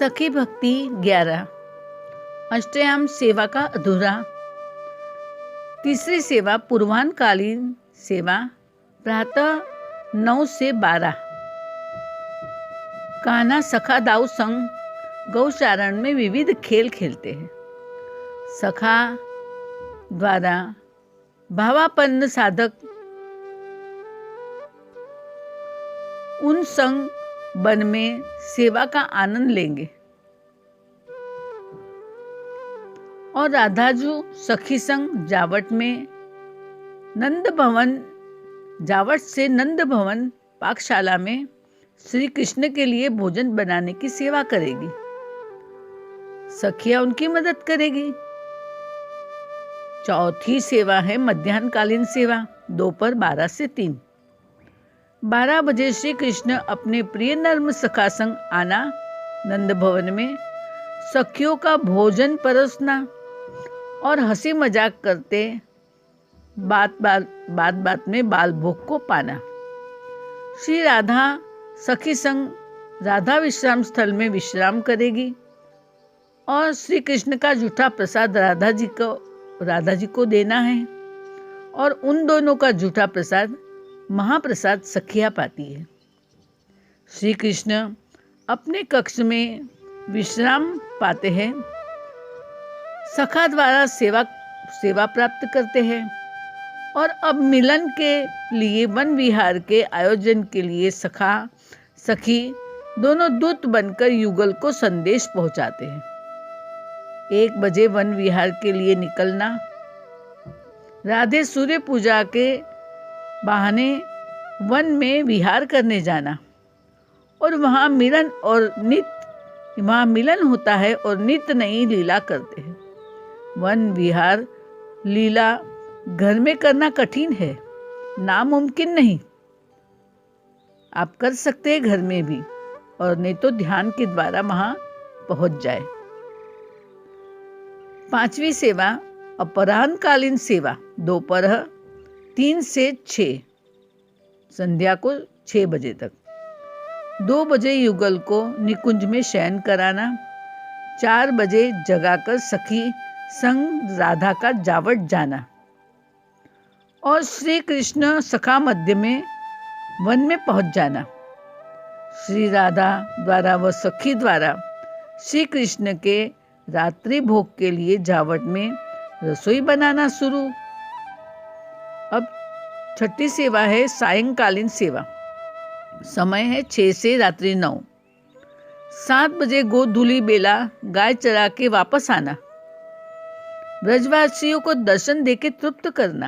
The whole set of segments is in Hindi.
सखी भक्ति 11। अष्टयाम सेवा का अधूरा। तीसरी सेवा पूर्वाह्नकालीन सेवा प्रातः 9 से 12। कान्हा सखा दाऊ संग गौचारण में विविध खेल खेलते हैं। सखा द्वारा भावापन्न साधक उन संग वन में सेवा का आनंद लेंगे और राधाजू सखी संग जावट में जावट से नंद भवन पाकशाला में श्री कृष्ण के लिए भोजन बनाने की सेवा करेगी। सखिया उनकी मदद करेगी। चौथी सेवा है मध्याह्नकालीन सेवा दोपहर 12 से 3। 12 बजे श्री कृष्ण अपने प्रिय नर्म सखा संग आना, नंद भवन में सखियों का भोजन परोसना और हंसी मजाक करते बात में बाल भोग को पाना। श्री राधा सखी संग राधा विश्राम स्थल में विश्राम करेगी और श्री कृष्ण का जूठा प्रसाद राधा जी को देना है और उन दोनों का जूठा प्रसाद महाप्रसाद सखिया पाती है। श्री कृष्ण अपने कक्ष में विश्राम पाते हैं। सखा द्वारा सेवा प्राप्त करते हैं और अब मिलन के लिए वन विहार के आयोजन के लिए सखा सखी दोनों दूत बनकर युगल को संदेश पहुंचाते हैं। 1 बजे वन विहार के लिए निकलना, राधे सूर्य पूजा के बहाने वन में विहार करने जाना और वहाँ मिलन होता है और नित्य नई लीला करते हैं। वन विहार लीला घर में करना कठिन है, नामुमकिन नहीं। आप कर सकते हैं घर में भी, और नहीं तो ध्यान के द्वारा वहाँ पहुँच जाए। 5वीं सेवा अपराह्नकालीन सेवा दोपहर 3 से 6, संध्या को 6 बजे तक। 2 बजे युगल को निकुंज में शयन कराना, 4 बजे जगाकर सखी संग राधा का जावट जाना और श्री कृष्ण सखा मध्य में वन में पहुंच जाना। श्री राधा द्वारा व सखी द्वारा श्री कृष्ण के रात्रि भोग के लिए जावट में रसोई बनाना शुरू। अब 6ठी सेवा है सायंकालीन सेवा। समय है 6 से रात्रि 9। 7 बजे गोधूली बेला गाय चरा के वापस आना, ब्रजवासियों को दर्शन देके तृप्त करना।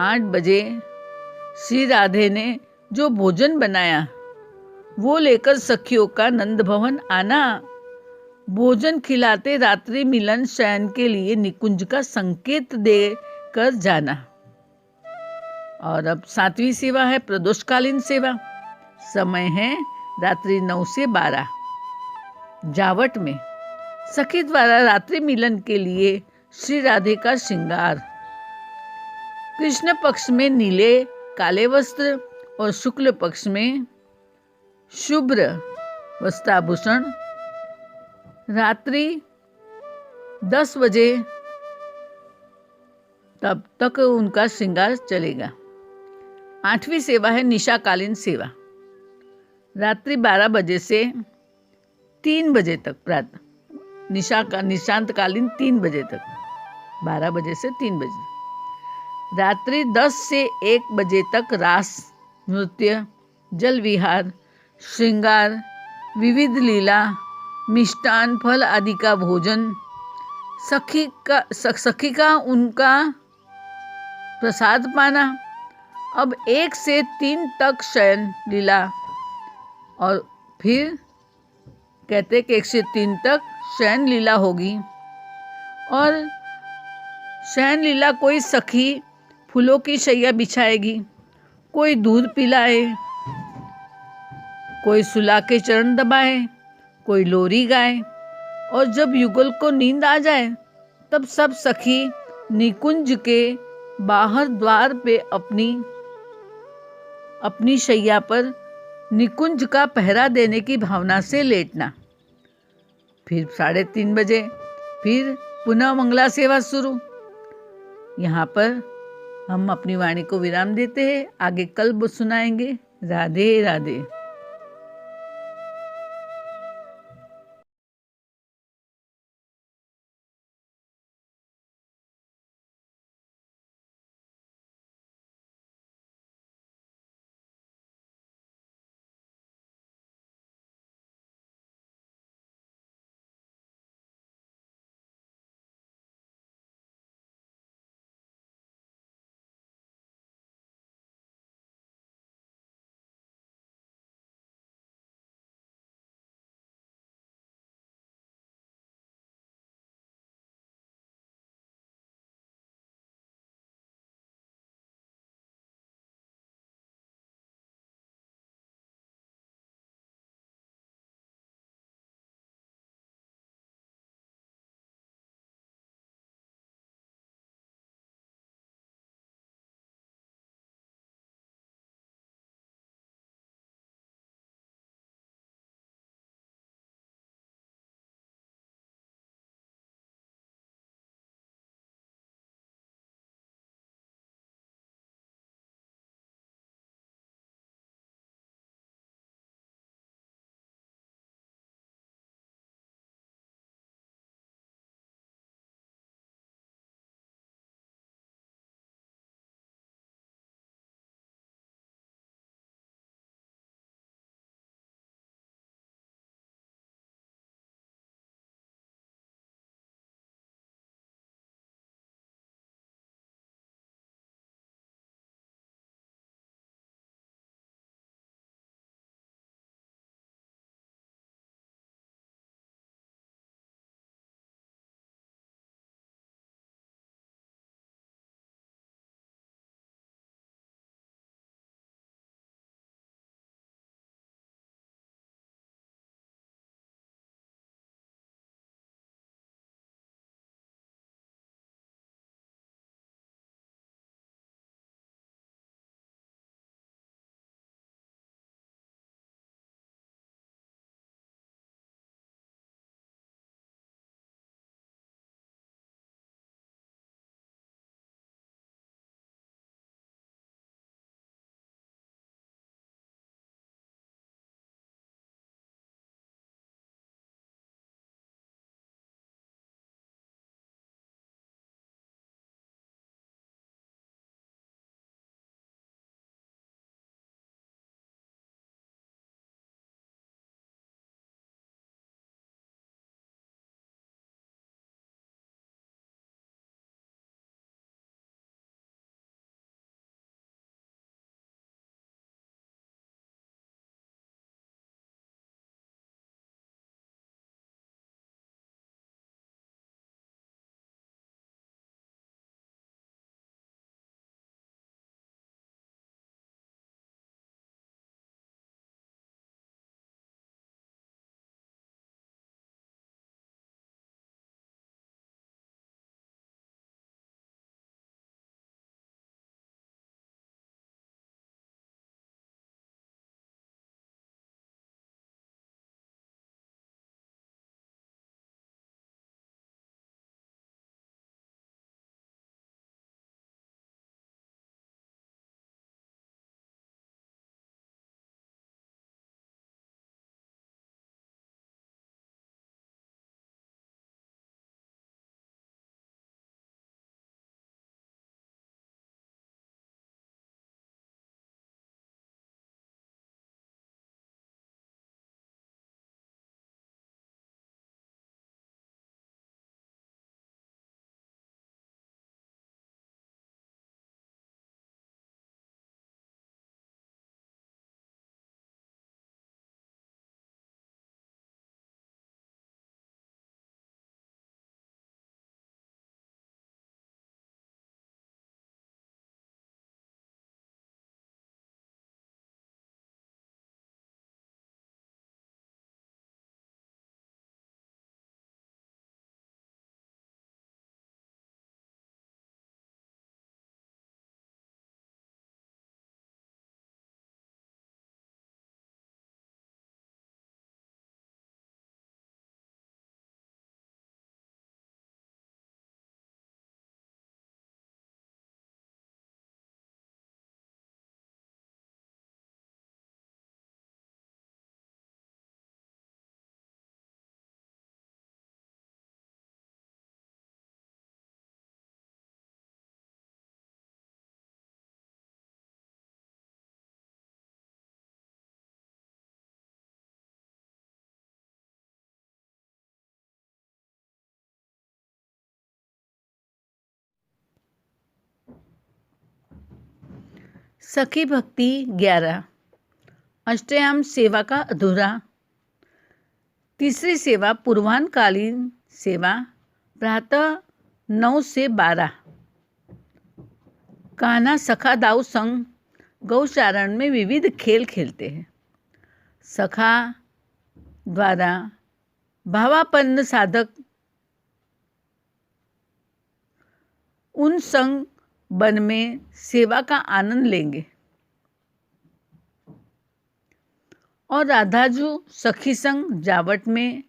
8 बजे श्री राधे ने जो भोजन बनाया वो लेकर सखियों का नंद भवन आना, भोजन खिलाते रात्रि मिलन शयन के लिए निकुंज का संकेत दे कर जाना। और अब 7वीं सेवा है प्रदोषकालीन सेवा। समय है रात्रि 9 से 12। जावट में सखी द्वारा रात्रि मिलन के लिए श्री राधे का श्रृंगार। कृष्ण पक्ष में नीले काले वस्त्र और शुक्ल पक्ष में शुभ्र वस्त्राभूषण। रात्रि 10 बजे तब तक उनका श्रृंगार चलेगा। 8वीं सेवा है निशाकालीन सेवा। रात्रि 12 बजे से 3 बजे तक, प्रातः निशांतकालीन 3 बजे तक, 12 बजे से 3 बजे। रात्रि 10 से 1 बजे तक रास नृत्य, जल विहार, श्रृंगार, विविध लीला, मिष्टान फल आदि का भोजन, सखी का उनका प्रसाद पाना। अब 1 से 3 तक शयन लीला, और फिर कहते कि 1 से 3 तक शयन लीला होगी। और शयन लीला कोई सखी फूलों की शैया बिछाएगी, कोई दूध पिलाए, कोई सुला के चरण दबाए, कोई लोरी गाए। और जब युगल को नींद आ जाए तब सब सखी निकुंज के बाहर द्वार पे अपनी शैया पर निकुंज का पहरा देने की भावना से लेटना। फिर 3:30 बजे फिर पुनः मंगला सेवा शुरू। यहाँ पर हम अपनी वाणी को विराम देते हैं। आगे कल सुनाएंगे। राधे राधे। सखी भक्ति 11। अष्टयाम सेवा का अधूरा। तीसरी सेवा पूर्वाह्नकालीन सेवा प्रातः 9 से 12। कान्हा सखा दाऊ संग गौचारण में विविध खेल खेलते हैं। सखा द्वारा भावापन्न साधक उन संग वन में सेवा का आनंद लेंगे और राधाजू सखी संग जावट में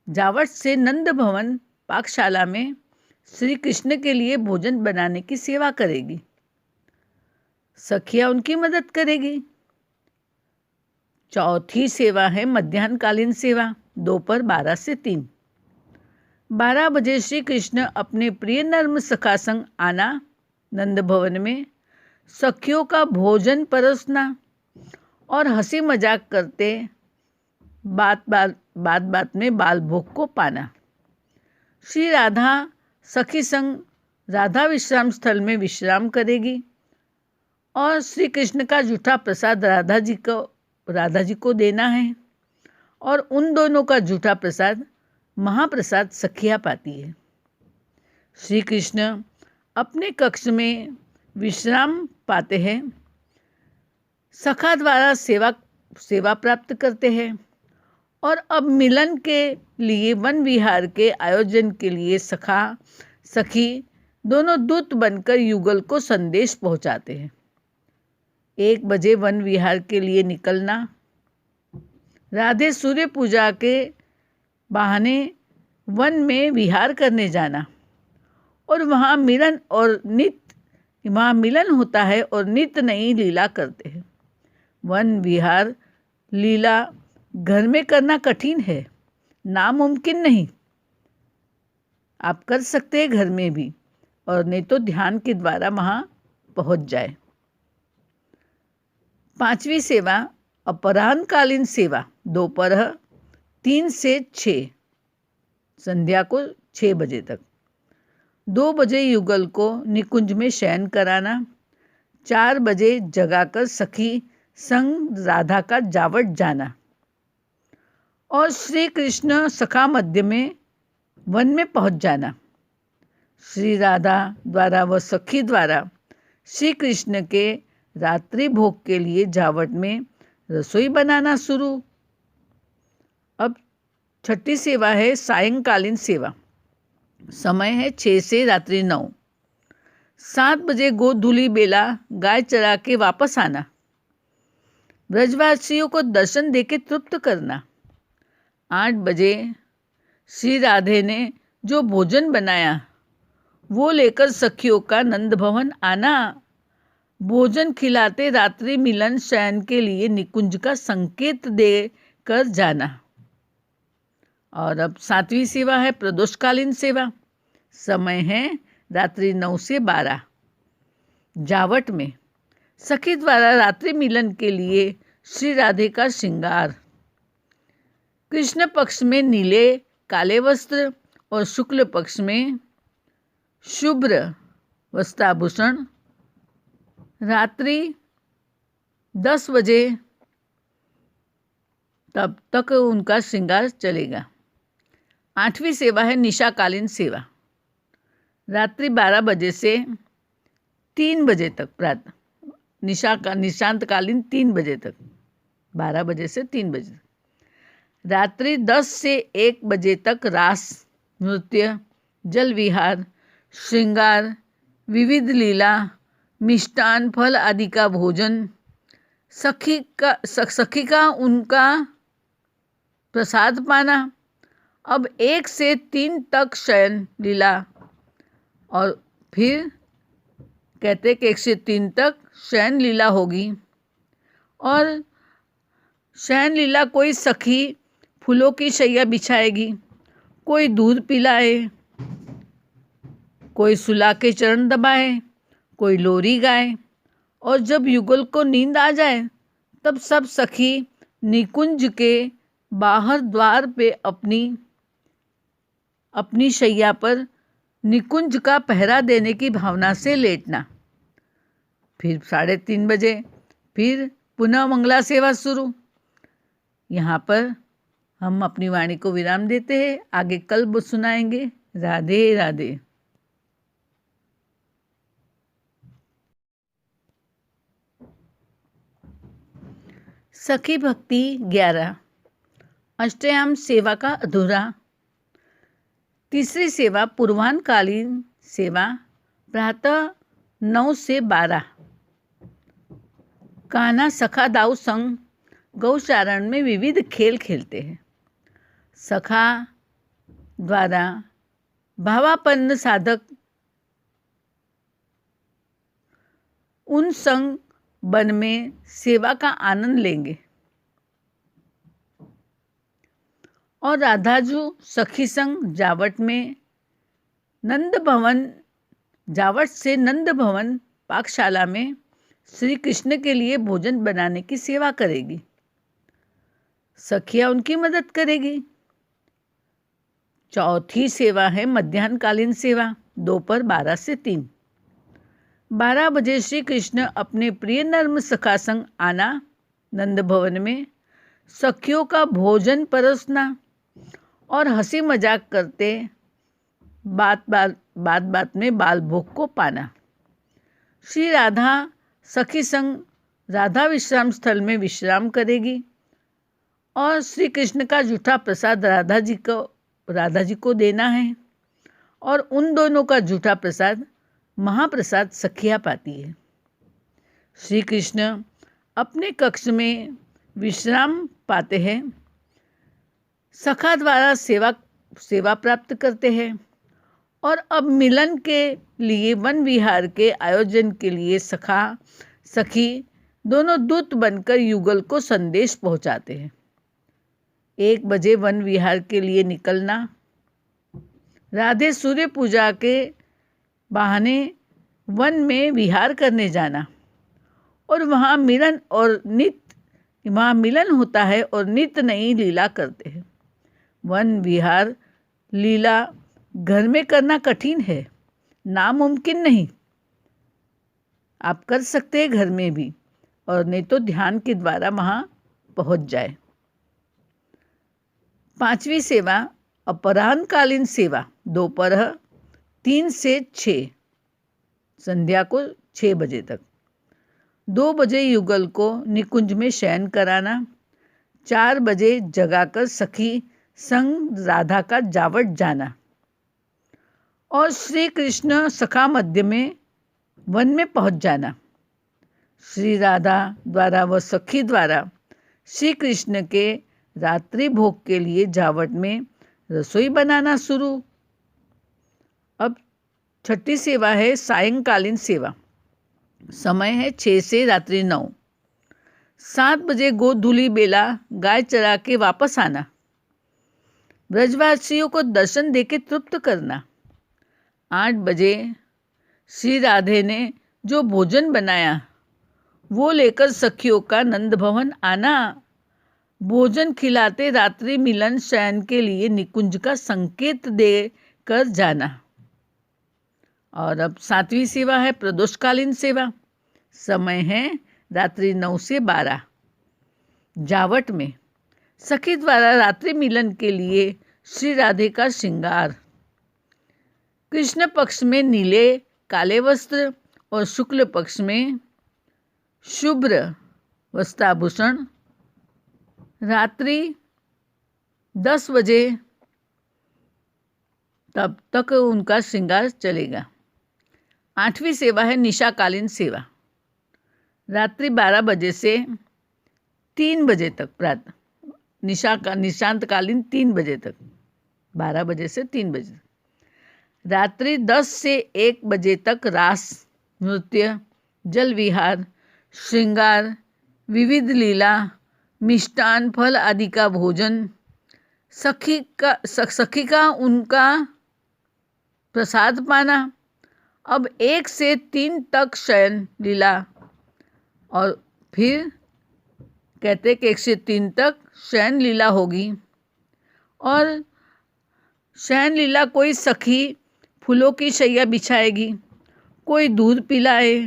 जावट से नंद भवन पाकशाला में श्री कृष्ण के लिए भोजन बनाने की सेवा करेगी। सखियां उनकी मदद करेगी। चौथी सेवा है मध्याह्नकालीन सेवा दोपहर 12 से 3। 12 बजे श्री कृष्ण अपने प्रिय नर्म सखा संग आना, नंद भवन में सखियों का भोजन परोसना और हंसी मजाक करते बात में बाल भोग को पाना। श्री राधा सखी संग राधा विश्राम स्थल में विश्राम करेगी और श्री कृष्ण का जूठा प्रसाद राधा जी को देना है और उन दोनों का जूठा प्रसाद महाप्रसाद सखियाँ पाती है। श्री कृष्ण अपने कक्ष में विश्राम पाते हैं, सखा द्वारा सेवा प्राप्त करते हैं और अब मिलन के लिए वन विहार के आयोजन के लिए सखा सखी दोनों दूत बनकर युगल को संदेश पहुंचाते हैं। 1 बजे वन विहार के लिए निकलना, राधे सूर्य पूजा के बहाने वन में विहार करने जाना और वहाँ मिलन होता है और नित्य नई लीला करते हैं। वन विहार लीला घर में करना कठिन है, नामुमकिन नहीं। आप कर सकते हैं घर में भी, और नहीं तो ध्यान के द्वारा वहाँ पहुँच जाए। 5वीं सेवा अपराह्नकालीन सेवा दोपहर 3 से 6, संध्या को 6 बजे तक। 2 बजे युगल को निकुंज में शयन कराना, 4 बजे जगाकर सखी संग राधा का जावट जाना और श्री कृष्ण सखा मध्य में वन में पहुंच जाना। श्री राधा द्वारा व सखी द्वारा श्री कृष्ण के रात्रि भोग के लिए जावट में रसोई बनाना शुरू। अब 6ठी सेवा है सायंकालीन सेवा। समय है 6 से रात्रि 9। 7 बजे गोधूली बेला गाय चरा के वापस आना, ब्रजवासियों को दर्शन देके तृप्त करना। 8 बजे श्री राधे ने जो भोजन बनाया वो लेकर सखियों का नंद भवन आना, भोजन खिलाते रात्रि मिलन शयन के लिए निकुंज का संकेत दे कर जाना। और अब 7वीं सेवा है प्रदोषकालीन सेवा। समय है रात्रि 9 से 12। जावट में सखी द्वारा रात्रि मिलन के लिए श्री राधे का श्रृंगार। कृष्ण पक्ष में नीले काले वस्त्र और शुक्ल पक्ष में शुभ्र वस्त्राभूषण। रात्रि 10 बजे तब तक उनका श्रृंगार चलेगा। 8वीं सेवा है निशाकालीन सेवा। रात्रि 12 बजे से 3 बजे तक, प्रातः निशांतकालीन 3 बजे तक, 12 बजे से 3 बजे तक। रात्रि 10 से 1 बजे तक रास नृत्य, जल विहार, श्रृंगार, विविध लीला, मिष्टान फल आदि का भोजन, सखी का उनका प्रसाद पाना। अब 1 से 3 तक शयन लीला, और फिर कहते कि 1 से 3 तक शयन लीला होगी। और शयन लीला कोई सखी फूलों की शैया बिछाएगी, कोई दूध पिलाए, कोई सुला के चरण दबाए, कोई लोरी गाए। और जब युगल को नींद आ जाए तब सब सखी निकुंज के बाहर द्वार पे अपनी शैया पर निकुंज का पहरा देने की भावना से लेटना। फिर 3:30 बजे फिर पुनः मंगला सेवा शुरू। यहाँ पर हम अपनी वाणी को विराम देते हैं। आगे कल सुनाएंगे। राधे राधे। सखी भक्ति 11। अष्टयाम सेवा का अधूरा। तीसरी सेवा पूर्वाह्नकालीन सेवा प्रातः 9 से 12। कान्हा सखा दाऊ संग गौचारण में विविध खेल खेलते हैं। सखा द्वारा भावापन्न साधक उन संग वन में सेवा का आनंद लेंगे और राधाजू सखी संग जावट में जावट से नंद भवन पाकशाला में श्री कृष्ण के लिए भोजन बनाने की सेवा करेगी। सखियां उनकी मदद करेगी। चौथी सेवा है मध्याह्नकालीन सेवा दोपहर 12 से 3। 12 बजे श्री कृष्ण अपने प्रिय नर्म सखा संग आना, नंद भवन में सखियों का भोजन परोसना और हंसी मजाक करते बात में बाल भोग को पाना। श्री राधा सखी संग राधा विश्राम स्थल में विश्राम करेगी और श्री कृष्ण का जूठा प्रसाद राधा जी को देना है और उन दोनों का जूठा प्रसाद महाप्रसाद सखियाँ पाती है। श्री कृष्ण अपने कक्ष में विश्राम पाते हैं। सखा द्वारा सेवा प्राप्त करते हैं और अब मिलन के लिए वन विहार के आयोजन के लिए सखा सखी दोनों दूत बनकर युगल को संदेश पहुंचाते हैं। 1 बजे वन विहार के लिए निकलना। राधे सूर्य पूजा के बहाने वन में विहार करने जाना और वहाँ मिलन होता है और नित्य नई लीला करते हैं। वन विहार लीला घर में करना कठिन है, नामुमकिन नहीं। आप कर सकते हैं घर में भी, और नहीं तो ध्यान के द्वारा वहाँ पहुँच जाए। 5वीं सेवा अपराह्नकालीन सेवा दोपहर 3 से 6, संध्या को 6 बजे तक। 2 बजे युगल को निकुंज में शयन कराना। 4 बजे जगाकर सखी संग राधा का जावट जाना और श्री कृष्ण सखा मध्य में वन में पहुंच जाना। श्री राधा द्वारा व सखी द्वारा श्री कृष्ण के रात्रि भोग के लिए जावट में रसोई बनाना शुरू। अब 6ठी सेवा है सायंकालीन सेवा। समय है 6 से रात्रि 9। 7 बजे गोधूली बेला गाय चरा के वापस आना। ब्रजवासियों को दर्शन देके तृप्त करना। 8 बजे श्री राधे ने जो भोजन बनाया वो लेकर सखियों का नंद भवन आना। भोजन खिलाते रात्रि मिलन शयन के लिए निकुंज का संकेत दे कर जाना। और अब 7वीं सेवा है प्रदोषकालीन सेवा। समय है रात्रि 9 से 12। जावट में सखी द्वारा रात्रि मिलन के लिए श्री राधे का श्रृंगार। कृष्ण पक्ष में नीले काले वस्त्र और शुक्ल पक्ष में शुभ्र वस्त्राभूषण। रात्रि 10 बजे तब तक उनका श्रृंगार चलेगा। 8वीं सेवा है निशाकालीन सेवा। रात्रि 12 बजे से 3 बजे तक, प्रातः निशांतकालीन 3 बजे तक, 12 बजे से 3 बजे तक। रात्रि 10 से 1 बजे तक रास नृत्य, जल विहार, श्रृंगार, विविध लीला, मिष्टान फल आदि का भोजन, सखी का उनका प्रसाद पाना। अब 1 से 3 तक शयन लीला, और फिर कहते कि 1 से 3 तक शयन लीला होगी। और शयन लीला कोई सखी फूलों की शैया बिछाएगी, कोई दूध पिलाए,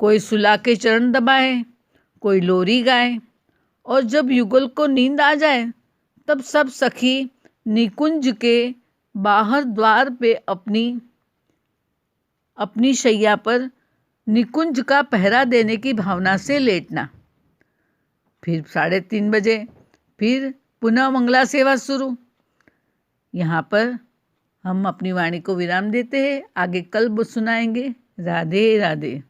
कोई सुला के चरण दबाए, कोई लोरी गाए, और जब युगल को नींद आ जाए तब सब सखी निकुंज के बाहर द्वार पे अपनी शैया पर निकुंज का पहरा देने की भावना से लेटना। फिर 3:30 बजे फिर पुनः मंगला सेवा शुरू। यहाँ पर हम अपनी वाणी को विराम देते हैं। आगे कल सुनाएंगे। राधे राधे।